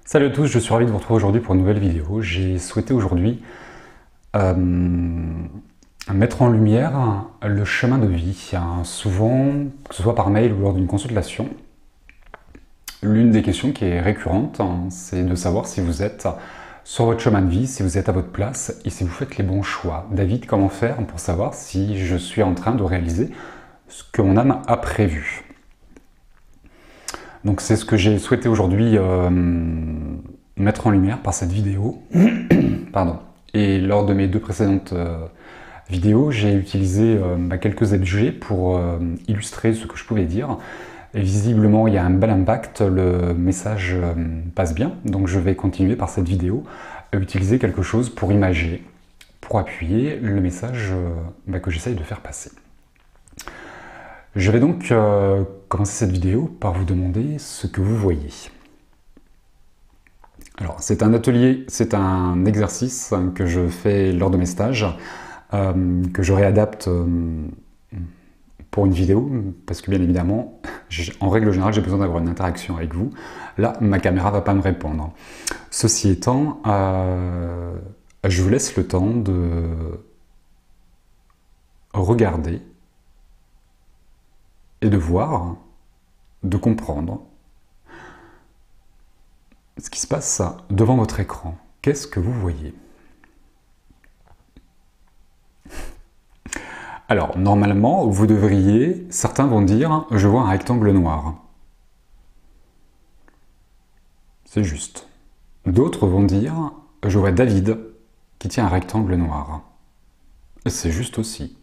Salut à tous, je suis ravi de vous retrouver aujourd'hui pour une nouvelle vidéo. J'ai souhaité aujourd'hui euh, mettre en lumière le chemin de vie. Souvent, que ce soit par mail ou lors d'une consultation, l'une des questions qui est récurrente, c'est de savoir si vous êtes sur votre chemin de vie, si vous êtes à votre place et si vous faites les bons choix. David, comment faire pour savoir si je suis en train de réaliser ce que mon âme a prévu? Donc c'est ce que j'ai souhaité aujourd'hui mettre en lumière par cette vidéo. Pardon. Et lors de mes deux précédentes vidéos, j'ai utilisé quelques objets pour illustrer ce que je pouvais dire. Et visiblement, il y a un bel impact, le message passe bien. Donc je vais continuer par cette vidéo à utiliser quelque chose pour imager, pour appuyer le message que j'essaye de faire passer. Je vais donc commencer cette vidéo par vous demander ce que vous voyez. Alors, c'est un atelier, c'est un exercice que je fais lors de mes stages, que je réadapte pour une vidéo, parce que bien évidemment, en règle générale, j'ai besoin d'avoir une interaction avec vous. Là, ma caméra ne va pas me répondre. Ceci étant, je vous laisse le temps de regarder et de voir, de comprendre ce qui se passe devant votre écran. Qu'est-ce que vous voyez? Alors, normalement, vous devriez, certains vont dire, je vois un rectangle noir. C'est juste. D'autres vont dire, je vois David qui tient un rectangle noir. C'est juste aussi.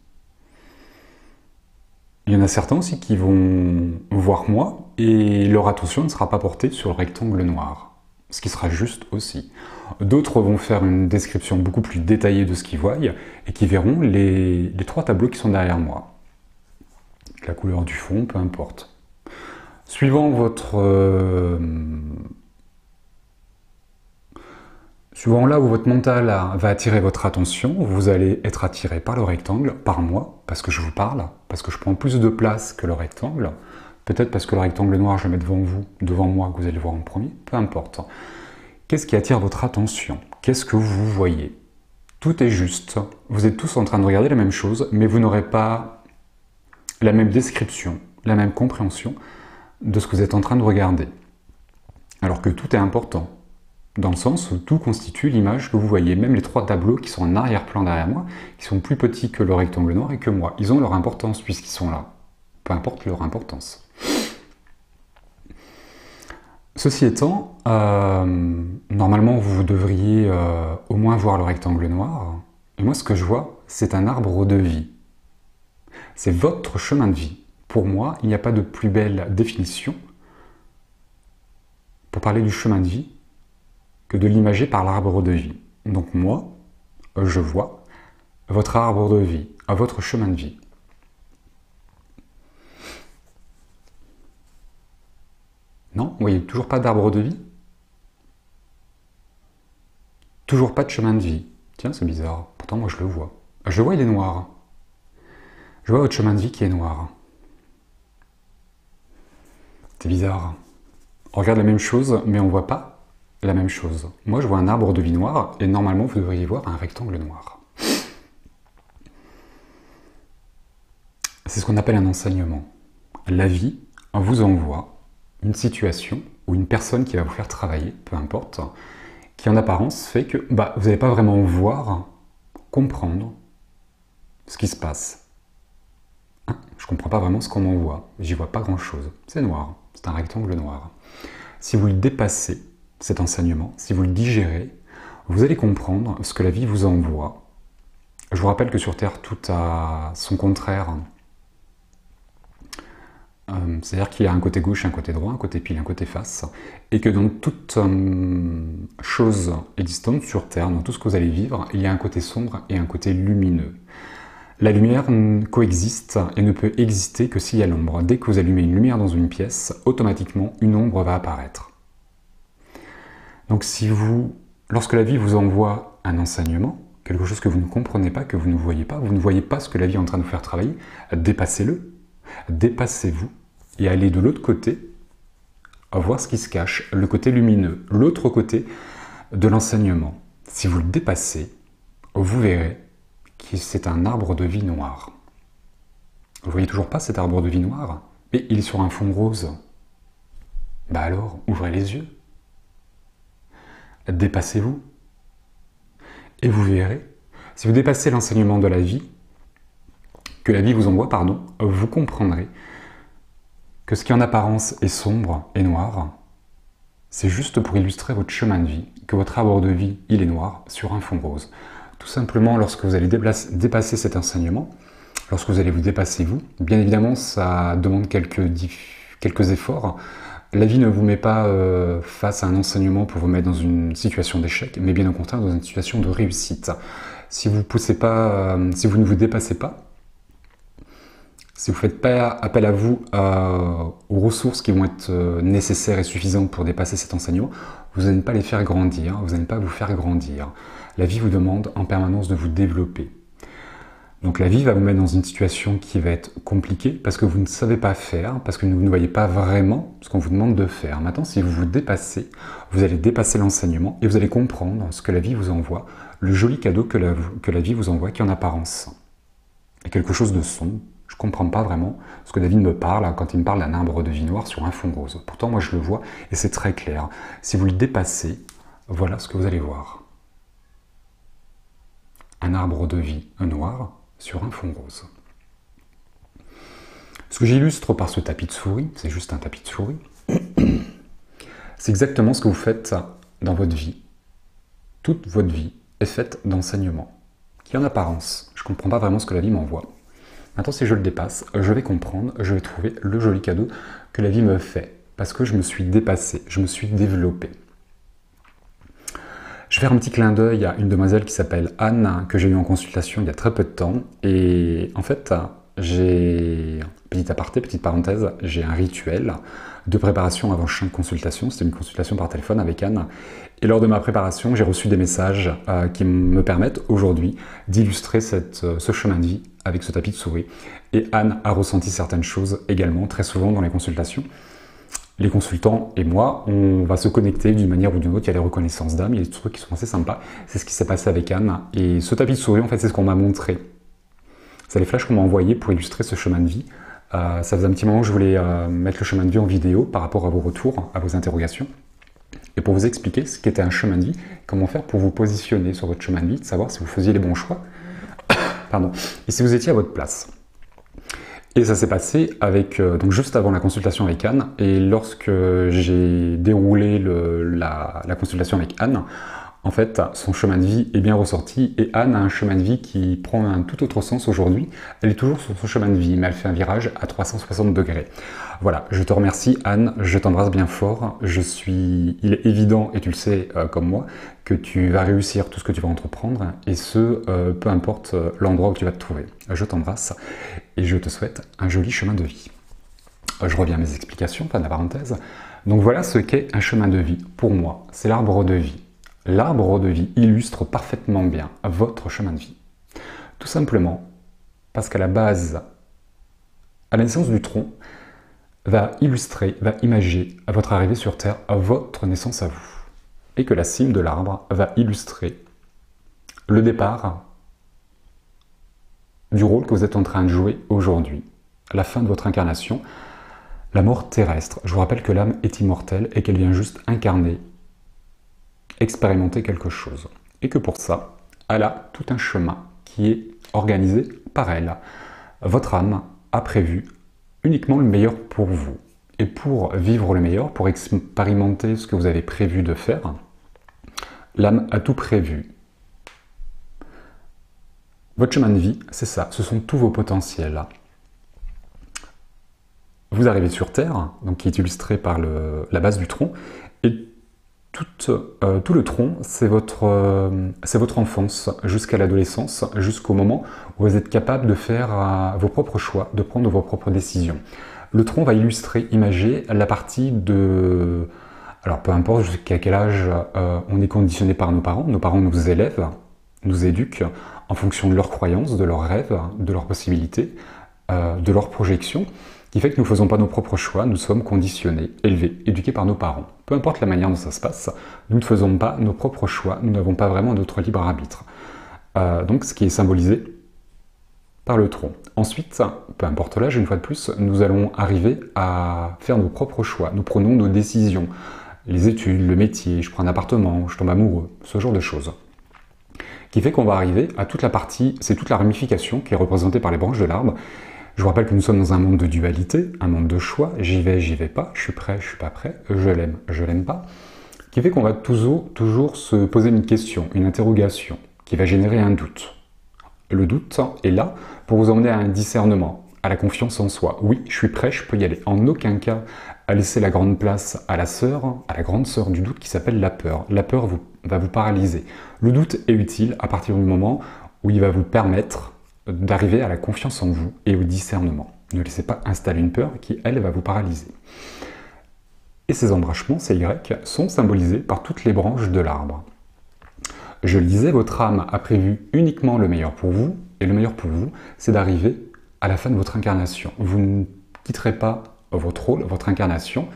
Il y en a certains aussi qui vont voir moi et leur attention ne sera pas portée sur le rectangle noir, ce qui sera juste aussi. D'autres vont faire une description beaucoup plus détaillée de ce qu'ils voient et qui verront les trois tableaux qui sont derrière moi. La couleur du fond, peu importe. Suivant Suivant là où votre mental va attirer votre attention, vous allez être attiré par le rectangle, par moi, parce que je vous parle, parce que je prends plus de place que le rectangle, peut-être parce que le rectangle noir, je le mets devant moi, que vous allez le voir en premier, peu importe. Qu'est-ce qui attire votre attention? Qu'est-ce que vous voyez? Tout est juste. Vous êtes tous en train de regarder la même chose, mais vous n'aurez pas la même description, la même compréhension de ce que vous êtes en train de regarder. Alors que tout est important. Dans le sens où tout constitue l'image que vous voyez. Même les trois tableaux qui sont en arrière-plan derrière moi, qui sont plus petits que le rectangle noir et que moi. Ils ont leur importance puisqu'ils sont là. Peu importe leur importance. Ceci étant, normalement vous devriez au moins voir le rectangle noir. Et moi ce que je vois, c'est un arbre de vie. C'est votre chemin de vie. Pour moi, il n'y a pas de plus belle définition pour parler du chemin de vie que de l'imager par l'arbre de vie. Donc moi, je vois votre arbre de vie, votre chemin de vie. Non? Vous voyez toujours pas d'arbre de vie? Toujours pas de chemin de vie. Tiens, c'est bizarre. Pourtant, moi, je le vois. Je le vois, il est noir. Je vois votre chemin de vie qui est noir. C'est bizarre. On regarde la même chose, mais on voit pas la même chose. Moi, je vois un arbre de vie noir, et normalement, vous devriez voir un rectangle noir. C'est ce qu'on appelle un enseignement. La vie vous envoie une situation ou une personne qui va vous faire travailler, peu importe, qui en apparence fait que vous n'allez pas vraiment voir, comprendre ce qui se passe. Je ne comprends pas vraiment ce qu'on m'envoie. J'y vois pas grand-chose. C'est noir. C'est un rectangle noir. Si vous le dépassez, cet enseignement, si vous le digérez, vous allez comprendre ce que la vie vous envoie. Je vous rappelle que sur Terre, tout a son contraire. C'est-à-dire qu'il y a un côté gauche, un côté droit, un côté pile, un côté face, et que dans toute chose existante sur Terre, dans tout ce que vous allez vivre, il y a un côté sombre et un côté lumineux. La lumière coexiste et ne peut exister que s'il y a l'ombre. Dès que vous allumez une lumière dans une pièce, automatiquement une ombre va apparaître. Donc lorsque la vie vous envoie un enseignement, quelque chose que vous ne comprenez pas, que vous ne voyez pas ce que la vie est en train de vous faire travailler, dépassez-le, dépassez-vous et allez de l'autre côté voir ce qui se cache, le côté lumineux, l'autre côté de l'enseignement. Si vous le dépassez, vous verrez que c'est un arbre de vie noir. Vous voyez toujours pas cet arbre de vie noir? Mais il est sur un fond rose. Bah alors, ouvrez les yeux. Dépassez-vous. Et vous verrez, si vous dépassez l'enseignement de la vie, que la vie vous envoie, pardon, vous comprendrez que ce qui en apparence est sombre et noir, c'est juste pour illustrer votre chemin de vie, que votre arbre de vie, il est noir sur un fond rose. Tout simplement, lorsque vous allez dépasser cet enseignement, lorsque vous allez vous dépasser vous, bien évidemment, ça demande quelques efforts. La vie ne vous met pas face à un enseignement pour vous mettre dans une situation d'échec, mais bien au contraire dans une situation de réussite. Si vous poussez pas, si vous ne vous dépassez pas, si vous ne faites pas appel à vous, aux ressources qui vont être nécessaires et suffisantes pour dépasser cet enseignement, vous n'allez pas les faire grandir, vous n'allez pas vous faire grandir. La vie vous demande en permanence de vous développer. Donc la vie va vous mettre dans une situation qui va être compliquée parce que vous ne savez pas faire, parce que vous ne voyez pas vraiment ce qu'on vous demande de faire. Maintenant, si vous vous dépassez, vous allez dépasser l'enseignement et vous allez comprendre ce que la vie vous envoie, le joli cadeau que la vie vous envoie qui en apparence est quelque chose de sombre. Je ne comprends pas vraiment ce que David me parle quand il me parle d'un arbre de vie noir sur un fond rose. Pourtant, moi je le vois et c'est très clair. Si vous le dépassez, voilà ce que vous allez voir. Un arbre de vie noir sur un fond rose. Ce que j'illustre par ce tapis de souris, c'est juste un tapis de souris, c'est exactement ce que vous faites dans votre vie. Toute votre vie est faite d'enseignements, qui en apparence, je ne comprends pas vraiment ce que la vie m'envoie. Maintenant, si je le dépasse, je vais comprendre, je vais trouver le joli cadeau que la vie me fait, parce que je me suis dépassé, je me suis développé. Je vais faire un petit clin d'œil à une demoiselle qui s'appelle Anne, que j'ai eue en consultation il y a très peu de temps. Et en fait, j'ai, petit aparté, petite parenthèse, j'ai un rituel de préparation avant chaque consultation. C'était une consultation par téléphone avec Anne. Et lors de ma préparation, j'ai reçu des messages qui me permettent aujourd'hui d'illustrer ce chemin de vie avec ce tapis de souris. Et Anne a ressenti certaines choses également, très souvent dans les consultations. Les consultants et moi, on va se connecter d'une manière ou d'une autre. Il y a des reconnaissances d'âme, il y a des trucs qui sont assez sympas. C'est ce qui s'est passé avec Anne. Et ce tapis de souris, en fait, c'est ce qu'on m'a montré. C'est les flashs qu'on m'a envoyés pour illustrer ce chemin de vie. Ça faisait un petit moment que je voulais mettre le chemin de vie en vidéo par rapport à vos retours, à vos interrogations. Et pour vous expliquer ce qu'était un chemin de vie, comment faire pour vous positionner sur votre chemin de vie, de savoir si vous faisiez les bons choix. Pardon. Et si vous étiez à votre place. Et ça s'est passé avec, donc juste avant la consultation avec Anne, et lorsque j'ai déroulé la consultation avec Anne, en fait, son chemin de vie est bien ressorti, et Anne a un chemin de vie qui prend un tout autre sens aujourd'hui. Elle est toujours sur son chemin de vie, mais elle fait un virage à 360 degrés. Voilà, je te remercie Anne, je t'embrasse bien fort. Il est évident, et tu le sais comme moi, que tu vas réussir tout ce que tu vas entreprendre, et ce, peu importe l'endroit où tu vas te trouver. Je t'embrasse, et je te souhaite un joli chemin de vie. Je reviens à mes explications, fin de la parenthèse. Donc voilà ce qu'est un chemin de vie. Pour moi, c'est l'arbre de vie. L'arbre de vie illustre parfaitement bien votre chemin de vie. Tout simplement parce qu'à la base, à la naissance du tronc, va illustrer, va imager à votre arrivée sur Terre, à votre naissance à vous. Et que la cime de l'arbre va illustrer le départ du rôle que vous êtes en train de jouer aujourd'hui, à la fin de votre incarnation, la mort terrestre. Je vous rappelle que l'âme est immortelle et qu'elle vient juste incarner, expérimenter quelque chose. Et que pour ça, elle a tout un chemin qui est organisé par elle. Votre âme a prévu uniquement le meilleur pour vous. Et pour vivre le meilleur, pour expérimenter ce que vous avez prévu de faire, l'âme a tout prévu. Votre chemin de vie, c'est ça, ce sont tous vos potentiels. Vous arrivez sur Terre, donc qui est illustré par la base du tronc, et tout le tronc, c'est votre enfance jusqu'à l'adolescence, jusqu'au moment où vous êtes capable de faire vos propres choix, de prendre vos propres décisions. Le tronc va illustrer, imager la partie de... Alors peu importe jusqu'à quel âge on est conditionné par nos parents nous élèvent, nous éduquent en fonction de leurs croyances, de leurs rêves, de leurs possibilités, de leurs projections. qui fait que nous ne faisons pas nos propres choix, nous sommes conditionnés, élevés, éduqués par nos parents. Peu importe la manière dont ça se passe, nous ne faisons pas nos propres choix, nous n'avons pas vraiment notre libre arbitre. Donc ce qui est symbolisé par le tronc. Ensuite, peu importe l'âge, une fois de plus, nous allons arriver à faire nos propres choix. Nous prenons nos décisions, les études, le métier, je prends un appartement, je tombe amoureux, ce genre de choses. Qui fait qu'on va arriver à toute la partie, c'est toute la ramification qui est représentée par les branches de l'arbre. Je vous rappelle que nous sommes dans un monde de dualité, un monde de choix, j'y vais pas, je suis prêt, je suis pas prêt, je l'aime pas, qui fait qu'on va toujours se poser une question, une interrogation, qui va générer un doute. Le doute est là pour vous emmener à un discernement, à la confiance en soi. Oui, je suis prêt, je peux y aller. En aucun cas à laisser la grande place à la grande sœur du doute qui s'appelle la peur. La peur va vous paralyser. Le doute est utile à partir du moment où il va vous permettre d'arriver à la confiance en vous et au discernement. Ne laissez pas installer une peur qui, elle, va vous paralyser. Et ces embranchements, ces Y, sont symbolisés par toutes les branches de l'arbre. Je le disais, votre âme a prévu uniquement le meilleur pour vous, et le meilleur pour vous, c'est d'arriver à la fin de votre incarnation. Vous ne quitterez pas votre rôle, votre incarnation,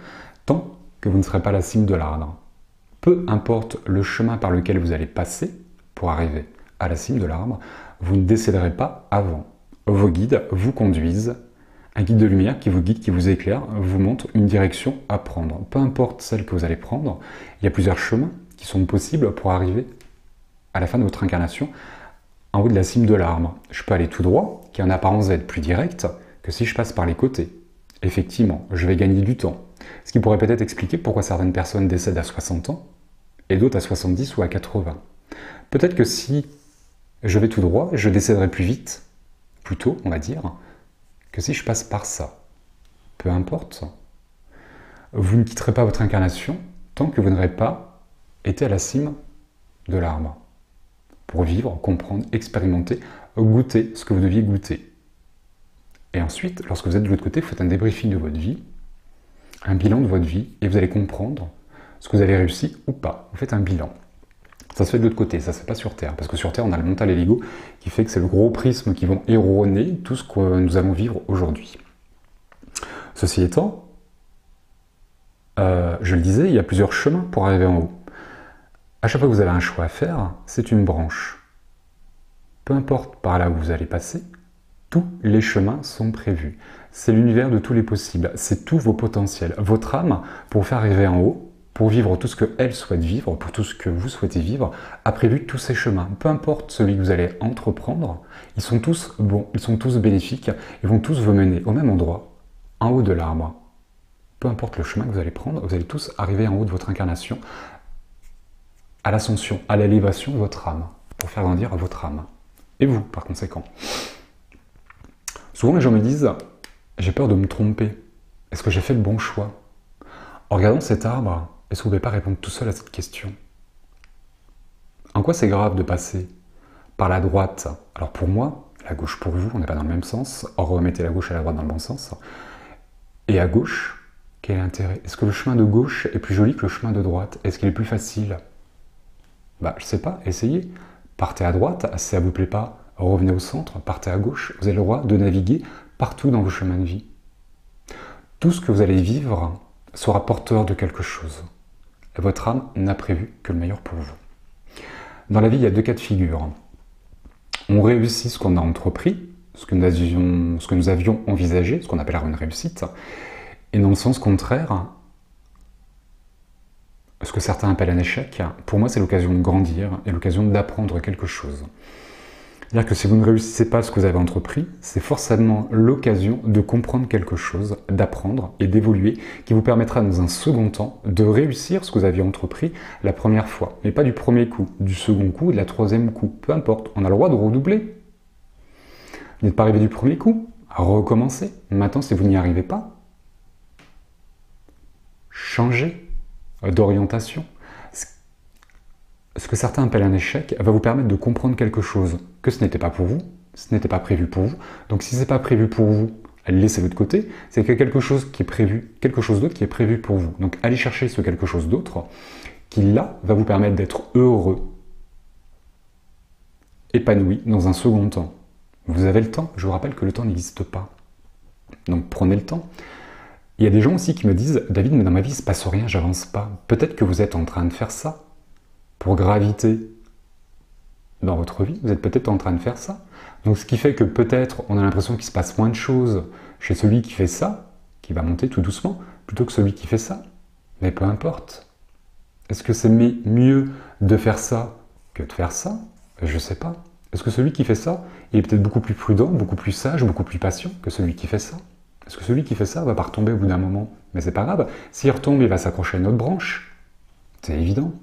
tant que vous ne serez pas à la cime de l'arbre. Peu importe le chemin par lequel vous allez passer pour arriver à la cime de l'arbre, vous ne décéderez pas avant. Vos guides vous conduisent, un guide de lumière qui vous guide, qui vous éclaire, vous montre une direction à prendre. Peu importe celle que vous allez prendre, il y a plusieurs chemins qui sont possibles pour arriver à la fin de votre incarnation, en haut de la cime de l'arbre. Je peux aller tout droit, qui en apparence va être plus direct, que si je passe par les côtés. Effectivement, je vais gagner du temps. Ce qui pourrait peut-être expliquer pourquoi certaines personnes décèdent à 60 ans, et d'autres à 70 ou à 80. Peut-être que si je vais tout droit, je décéderai plus vite, plus tôt, on va dire, que si je passe par ça. Peu importe. Vous ne quitterez pas votre incarnation tant que vous n'aurez pas été à la cime de l'arbre. Pour vivre, comprendre, expérimenter, goûter ce que vous deviez goûter. Et ensuite, lorsque vous êtes de l'autre côté, vous faites un débriefing de votre vie, un bilan de votre vie, et vous allez comprendre ce que vous avez réussi ou pas. Vous faites un bilan. Ça se fait de l'autre côté, ça ne se fait pas sur Terre. Parce que sur Terre, on a le mental et l'ego qui fait que c'est le gros prisme qui vont erroner tout ce que nous allons vivre aujourd'hui. Ceci étant, je le disais, il y a plusieurs chemins pour arriver en haut. À chaque fois que vous avez un choix à faire, c'est une branche. Peu importe par là où vous allez passer, tous les chemins sont prévus. C'est l'univers de tous les possibles, c'est tous vos potentiels. Votre âme, pour vous faire arriver en haut, pour vivre tout ce qu'elle souhaite vivre, pour tout ce que vous souhaitez vivre, a prévu tous ces chemins. Peu importe celui que vous allez entreprendre, ils sont tous bons, ils sont tous bénéfiques, ils vont tous vous mener au même endroit, en haut de l'arbre. Peu importe le chemin que vous allez prendre, vous allez tous arriver en haut de votre incarnation, à l'ascension, à l'élévation de votre âme, pour faire grandir votre âme. Et vous, par conséquent. Souvent, les gens me disent « J'ai peur de me tromper. Est-ce que j'ai fait le bon choix ?» En regardant cet arbre, est-ce que vous ne pouvez pas répondre tout seul à cette question? En quoi c'est grave de passer par la droite? Alors pour moi, la gauche pour vous, on n'est pas dans le même sens. Remettez la gauche et la droite dans le bon sens. Et à gauche, quel est l'intérêt? Est-ce que le chemin de gauche est plus joli que le chemin de droite? Est-ce qu'il est plus facile? Bah, je sais pas, essayez. Partez à droite, si ça ne vous plaît pas, revenez au centre, partez à gauche. Vous avez le droit de naviguer partout dans vos chemins de vie. Tout ce que vous allez vivre sera porteur de quelque chose. Et votre âme n'a prévu que le meilleur pour vous. Dans la vie, il y a deux cas de figure. On réussit ce qu'on a entrepris, ce que nous avions envisagé, ce qu'on appellera une réussite, et dans le sens contraire, ce que certains appellent un échec, pour moi c'est l'occasion de grandir et l'occasion d'apprendre quelque chose. C'est-à-dire que si vous ne réussissez pas ce que vous avez entrepris, c'est forcément l'occasion de comprendre quelque chose, d'apprendre et d'évoluer, qui vous permettra dans un second temps de réussir ce que vous aviez entrepris la première fois. Mais pas du premier coup, du second coup et de la troisième coup. Peu importe, on a le droit de redoubler. Vous n'êtes pas arrivé du premier coup, à recommencer. Maintenant, si vous n'y arrivez pas, changez d'orientation. Ce que certains appellent un échec va vous permettre de comprendre quelque chose, que ce n'était pas pour vous, ce n'était pas prévu pour vous. Donc si ce n'est pas prévu pour vous, laissez-le de côté, c'est qu'il y a quelque chose qui est prévu, quelque chose d'autre qui est prévu pour vous. Donc allez chercher ce quelque chose d'autre qui là va vous permettre d'être heureux, épanoui dans un second temps. Vous avez le temps, je vous rappelle que le temps n'existe pas. Donc prenez le temps. Il y a des gens aussi qui me disent « David, mais dans ma vie, il ne se passe rien, j'avance pas. » Peut-être que vous êtes en train de faire ça pour graviter dans votre vie. Vous êtes peut-être en train de faire ça. Donc ce qui fait que peut-être on a l'impression qu'il se passe moins de choses chez celui qui fait ça, qui va monter tout doucement, plutôt que celui qui fait ça. Mais peu importe. Est-ce que c'est mieux de faire ça que de faire ça? Je ne sais pas. Est-ce que celui qui fait ça, il est peut-être beaucoup plus prudent, beaucoup plus sage, beaucoup plus patient que celui qui fait ça? Est-ce que celui qui fait ça va pas retomber au bout d'un moment? Mais c'est pas grave. S'il retombe, il va s'accrocher à une autre branche. C'est évident.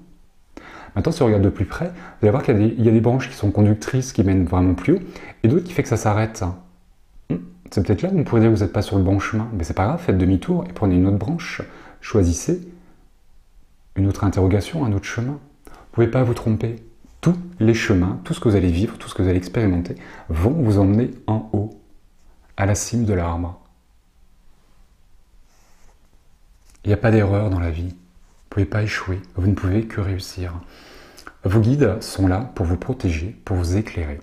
Maintenant, si on regarde de plus près, vous allez voir qu'il y a des branches qui sont conductrices, qui mènent vraiment plus haut, et d'autres qui fait que ça s'arrête. C'est peut-être là où on pourrait dire que vous n'êtes pas sur le bon chemin. Mais c'est pas grave, faites demi-tour et prenez une autre branche. Choisissez une autre interrogation, un autre chemin. Vous ne pouvez pas vous tromper. Tous les chemins, tout ce que vous allez vivre, tout ce que vous allez expérimenter, vont vous emmener en haut, à la cime de l'arbre. Il n'y a pas d'erreur dans la vie. Vous ne pouvez pas échouer. Vous ne pouvez que réussir. Vos guides sont là pour vous protéger, pour vous éclairer.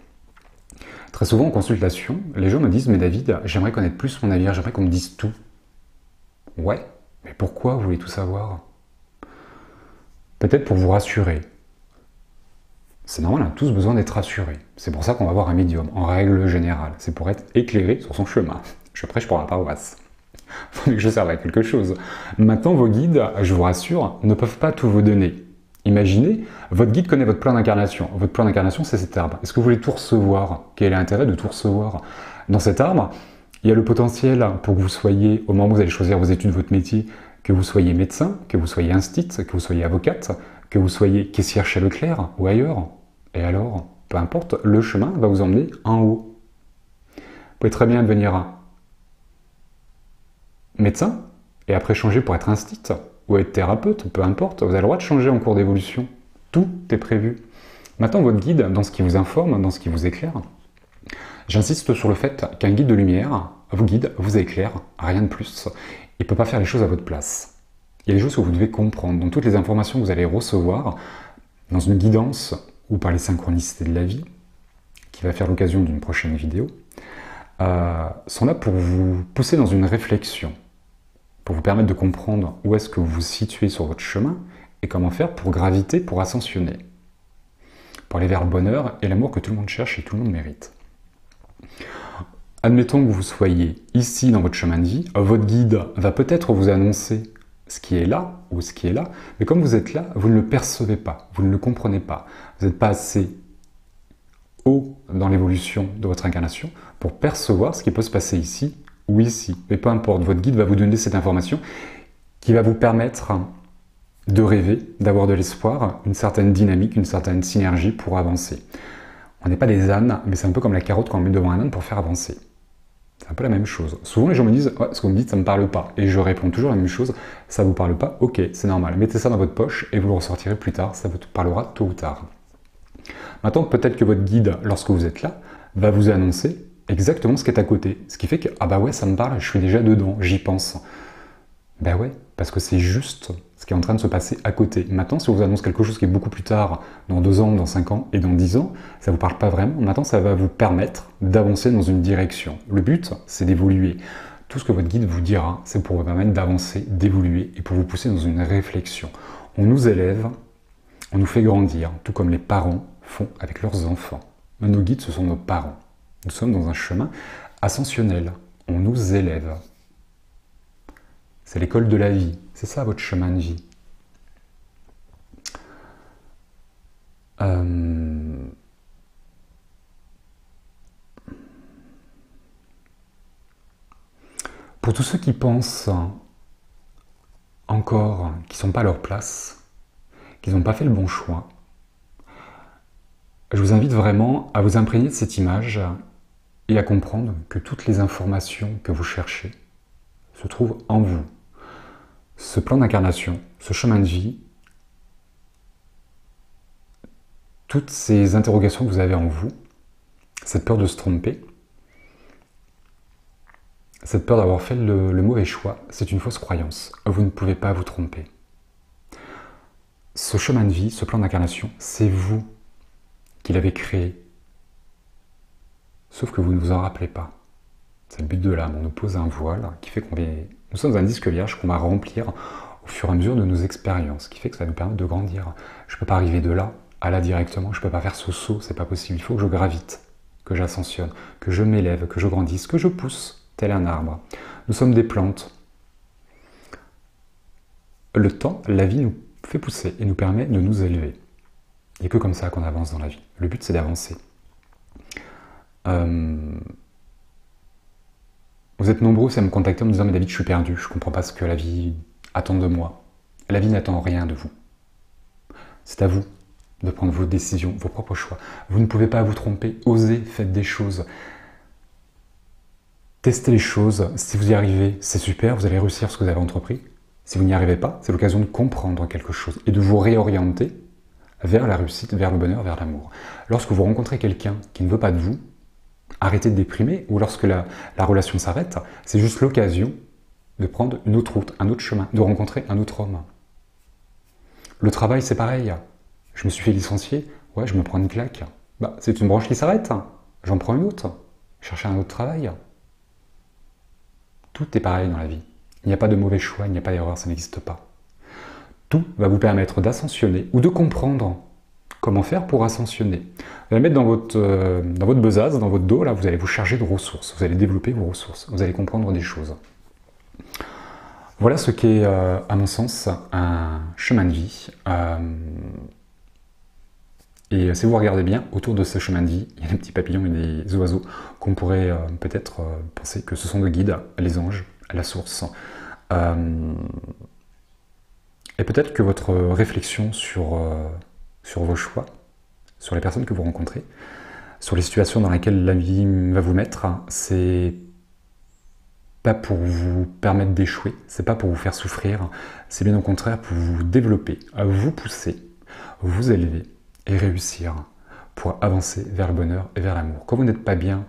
Très souvent en consultation, les gens me disent « Mais David, j'aimerais connaître plus mon avenir, j'aimerais qu'on me dise tout. » Ouais, mais pourquoi vous voulez tout savoir? Peut-être pour vous rassurer. C'est normal, on a tous besoin d'être rassurés. C'est pour ça qu'on va voir un médium, en règle générale. C'est pour être éclairé sur son chemin. Je prêche pour la paroisse. Il faut que je serve à quelque chose. Maintenant, vos guides, je vous rassure, ne peuvent pas tout vous donner. Imaginez, votre guide connaît votre plan d'incarnation. Votre plan d'incarnation, c'est cet arbre. Est-ce que vous voulez tout recevoir? Quel est l'intérêt de tout recevoir? Dans cet arbre, il y a le potentiel pour que vous soyez, au moment où vous allez choisir vos études, votre métier, que vous soyez médecin, que vous soyez instite, que vous soyez avocate, que vous soyez caissière chez Leclerc ou ailleurs. Et alors, peu importe, le chemin va vous emmener en haut. Vous pouvez très bien devenir médecin et après changer pour être instite ou être thérapeute, peu importe, vous avez le droit de changer en cours d'évolution. Tout est prévu. Maintenant, votre guide, dans ce qui vous informe, dans ce qui vous éclaire, j'insiste sur le fait qu'un guide de lumière vous guide, vous éclaire, rien de plus. Il ne peut pas faire les choses à votre place. Il y a des choses que vous devez comprendre. Donc toutes les informations que vous allez recevoir dans une guidance ou par les synchronicités de la vie, qui va faire l'occasion d'une prochaine vidéo, sont là pour vous pousser dans une réflexion, pour vous permettre de comprendre où est-ce que vous vous situez sur votre chemin et comment faire pour graviter, pour ascensionner, pour aller vers le bonheur et l'amour que tout le monde cherche et tout le monde mérite. Admettons que vous soyez ici dans votre chemin de vie, votre guide va peut-être vous annoncer ce qui est là ou ce qui est là, mais comme vous êtes là, vous ne le percevez pas, vous ne le comprenez pas. Vous n'êtes pas assez haut dans l'évolution de votre incarnation pour percevoir ce qui peut se passer ici ou ici. Mais peu importe, votre guide va vous donner cette information qui va vous permettre de rêver, d'avoir de l'espoir, une certaine dynamique, une certaine synergie pour avancer. On n'est pas des ânes, mais c'est un peu comme la carotte qu'on met devant un âne pour faire avancer. C'est un peu la même chose. Souvent, les gens me disent ouais, « ce que vous me dites, ça ne me parle pas ». Et je réponds toujours la même chose « ça ne vous parle pas, ok, c'est normal. Mettez ça dans votre poche et vous le ressortirez plus tard, ça vous parlera tôt ou tard ». Maintenant, peut-être que votre guide, lorsque vous êtes là, va vous annoncer exactement ce qui est à côté. Ce qui fait que « ah bah ouais, ça me parle, je suis déjà dedans, j'y pense ». Ben ouais, parce que c'est juste ce qui est en train de se passer à côté. Maintenant, si on vous annonce quelque chose qui est beaucoup plus tard, dans 2 ans, dans 5 ans et dans 10 ans, ça ne vous parle pas vraiment. Maintenant, ça va vous permettre d'avancer dans une direction. Le but, c'est d'évoluer. Tout ce que votre guide vous dira, c'est pour vous permettre d'avancer, d'évoluer et pour vous pousser dans une réflexion. On nous élève, on nous fait grandir, tout comme les parents font avec leurs enfants. Nos guides, ce sont nos parents. Nous sommes dans un chemin ascensionnel. On nous élève. C'est l'école de la vie. C'est ça votre chemin de vie. Pour tous ceux qui pensent encore qu'ils ne sont pas à leur place, qu'ils n'ont pas fait le bon choix, je vous invite vraiment à vous imprégner de cette image et à comprendre que toutes les informations que vous cherchez se trouvent en vous. Ce plan d'incarnation, ce chemin de vie, toutes ces interrogations que vous avez en vous, cette peur de se tromper, cette peur d'avoir fait le mauvais choix, c'est une fausse croyance. Vous ne pouvez pas vous tromper. Ce chemin de vie, ce plan d'incarnation, c'est vous qui l'avez créé. Sauf que vous ne vous en rappelez pas. C'est le but de l'âme. On nous pose un voile qui fait nous sommes un disque vierge qu'on va remplir au fur et à mesure de nos expériences, ce qui fait que ça va nous permettre de grandir. Je ne peux pas arriver de là à là directement, je ne peux pas faire ce saut, c'est pas possible. Il faut que je gravite, que j'ascensionne, que je m'élève, que je grandisse, que je pousse, tel un arbre. Nous sommes des plantes. Le temps, la vie nous fait pousser et nous permet de nous élever. Il n'y a que comme ça qu'on avance dans la vie. Le but, c'est d'avancer. Vous êtes nombreux à me contacter en me disant « Mais David, je suis perdu, je ne comprends pas ce que la vie attend de moi. » La vie n'attend rien de vous. C'est à vous de prendre vos décisions, vos propres choix. Vous ne pouvez pas vous tromper. Osez, faites des choses. Testez les choses. Si vous y arrivez, c'est super, vous allez réussir ce que vous avez entrepris. Si vous n'y arrivez pas, c'est l'occasion de comprendre quelque chose et de vous réorienter vers la réussite, vers le bonheur, vers l'amour. Lorsque vous rencontrez quelqu'un qui ne veut pas de vous, arrêtez de déprimer, ou lorsque la relation s'arrête, c'est juste l'occasion de prendre une autre route, un autre chemin, de rencontrer un autre homme. Le travail, c'est pareil. Je me suis fait licencier, ouais, je me prends une claque. Bah, c'est une branche qui s'arrête, j'en prends une autre. Chercher un autre travail. Tout est pareil dans la vie. Il n'y a pas de mauvais choix, il n'y a pas d'erreur, ça n'existe pas. Tout va vous permettre d'ascensionner ou de comprendre comment faire pour ascensionner. Vous allez mettre dans votre besace, dans votre dos, là, vous allez vous charger de ressources, vous allez développer vos ressources, vous allez comprendre des choses. Voilà ce qu'est, à mon sens, un chemin de vie. Et si vous regardez bien, autour de ce chemin de vie, il y a des petits papillons et des oiseaux qu'on pourrait peut-être penser que ce sont de guides, les anges, la source. Et peut-être que votre réflexion sur vos choix, sur les personnes que vous rencontrez, sur les situations dans lesquelles la vie va vous mettre, c'est pas pour vous permettre d'échouer, c'est pas pour vous faire souffrir, c'est bien au contraire pour vous développer, vous pousser, vous élever et réussir pour avancer vers le bonheur et vers l'amour. Quand vous n'êtes pas bien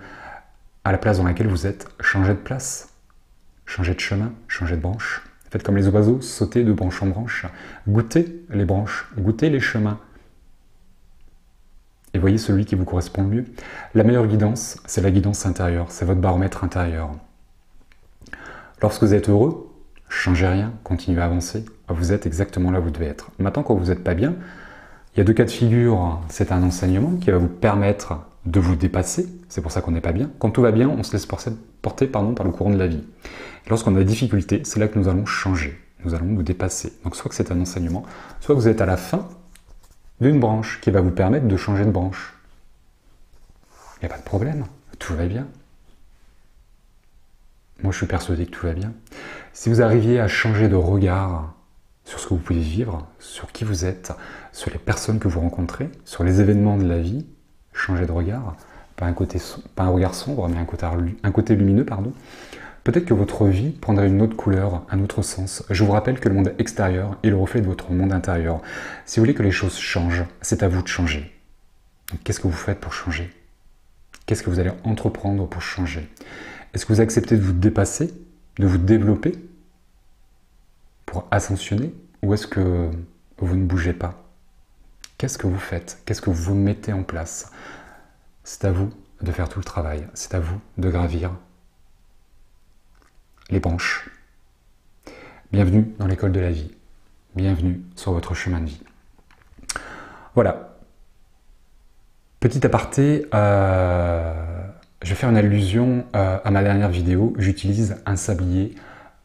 à la place dans laquelle vous êtes, changez de place, changez de chemin, changez de branche. Faites comme les oiseaux, sautez de branche en branche, goûtez les branches, goûtez les chemins. Et voyez celui qui vous correspond le mieux. La meilleure guidance, c'est la guidance intérieure, c'est votre baromètre intérieur. Lorsque vous êtes heureux, changez rien, continuez à avancer, vous êtes exactement là où vous devez être. Maintenant, quand vous n'êtes pas bien, il y a deux cas de figure. C'est un enseignement qui va vous permettre de vous dépasser, c'est pour ça qu'on n'est pas bien. Quand tout va bien, on se laisse porter par le courant de la vie. Et lorsqu'on a des difficultés, c'est là que nous allons changer, nous allons nous dépasser. Donc soit que c'est un enseignement, soit que vous êtes à la fin d'une branche qui va vous permettre de changer de branche. Il n'y a pas de problème, tout va bien. Moi, je suis persuadé que tout va bien. Si vous arriviez à changer de regard sur ce que vous pouvez vivre, sur qui vous êtes, sur les personnes que vous rencontrez, sur les événements de la vie, changer de regard, pas un regard sombre, mais un côté lumineux, pardon, peut-être que votre vie prendrait une autre couleur, un autre sens. Je vous rappelle que le monde extérieur est le reflet de votre monde intérieur. Si vous voulez que les choses changent, c'est à vous de changer. Donc, qu'est-ce que vous faites pour changer? Qu'est-ce que vous allez entreprendre pour changer? Est-ce que vous acceptez de vous dépasser, de vous développer pour ascensionner, ou est-ce que vous ne bougez pas? Qu'est-ce que vous faites? Qu'est-ce que vous mettez en place? C'est à vous de faire tout le travail, c'est à vous de gravir les branches. Bienvenue dans l'école de la vie, bienvenue sur votre chemin de vie. Voilà. Petit aparté, je vais faire une allusion à ma dernière vidéo. J'utilise un sablier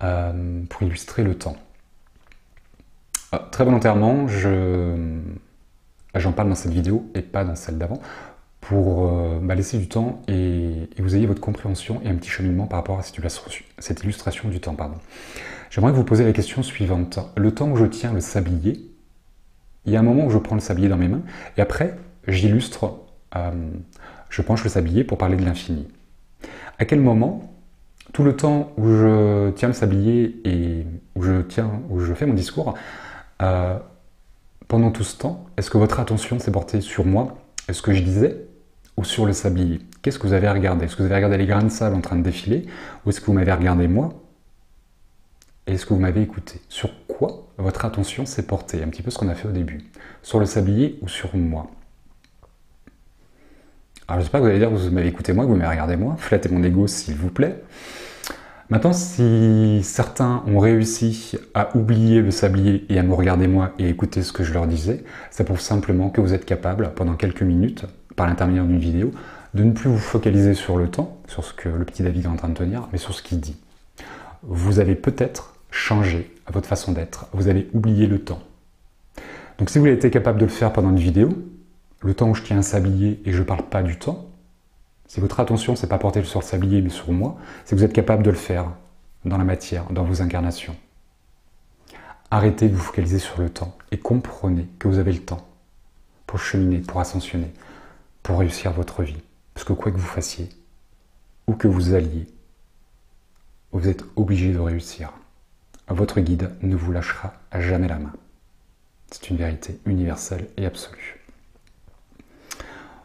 pour illustrer le temps. Très volontairement, j'en parle dans cette vidéo et pas dans celle d'avant, pour laisser du temps et vous ayez votre compréhension et un petit cheminement par rapport à cette illustration du temps. J'aimerais vous poser la question suivante. Le temps où je tiens le sablier, il y a un moment où je prends le sablier dans mes mains et après, j'illustre, je penche le sablier pour parler de l'infini. À quel moment, tout le temps où je tiens le sablier et où je fais mon discours, pendant tout ce temps, est-ce que votre attention s'est portée sur moi, est-ce que je disais, ou sur le sablier? Qu'est-ce que vous avez regardé? Est-ce que vous avez regardé les grains de sable en train de défiler, ou est-ce que vous m'avez regardé moi? Et est-ce que vous m'avez écouté? Sur quoi votre attention s'est portée? Un petit peu ce qu'on a fait au début. Sur le sablier ou sur moi? Alors j'espère que vous allez dire que vous m'avez écouté moi, que vous m'avez regardé moi, flattez mon ego s'il vous plaît. Maintenant, si certains ont réussi à oublier le sablier et à me regarder moi et écouter ce que je leur disais, ça prouve simplement que vous êtes capable, pendant quelques minutes, par l'intermédiaire d'une vidéo, de ne plus vous focaliser sur le temps, sur ce que le petit David est en train de tenir, mais sur ce qu'il dit. Vous allez peut-être changer votre façon d'être, vous allez oublier le temps. Donc si vous avez été capable de le faire pendant une vidéo, le temps où je tiens un sablier et je ne parle pas du temps, si votre attention c'est pas portée sur le sablier mais sur moi, c'est que vous êtes capable de le faire dans la matière, dans vos incarnations. Arrêtez de vous focaliser sur le temps et comprenez que vous avez le temps pour cheminer, pour ascensionner, pour réussir votre vie. Parce que quoi que vous fassiez, où que vous alliez, vous êtes obligé de réussir. Votre guide ne vous lâchera jamais la main. C'est une vérité universelle et absolue.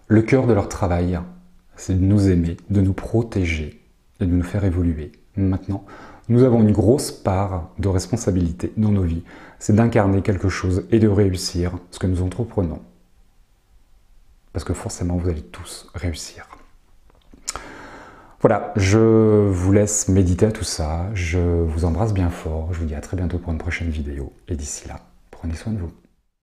Le cœur de leur travail, c'est de nous aimer, de nous protéger et de nous faire évoluer. Maintenant, nous avons une grosse part de responsabilité dans nos vies. C'est d'incarner quelque chose et de réussir ce que nous entreprenons. Parce que forcément, vous allez tous réussir. Voilà, je vous laisse méditer à tout ça. Je vous embrasse bien fort. Je vous dis à très bientôt pour une prochaine vidéo. Et d'ici là, prenez soin de vous.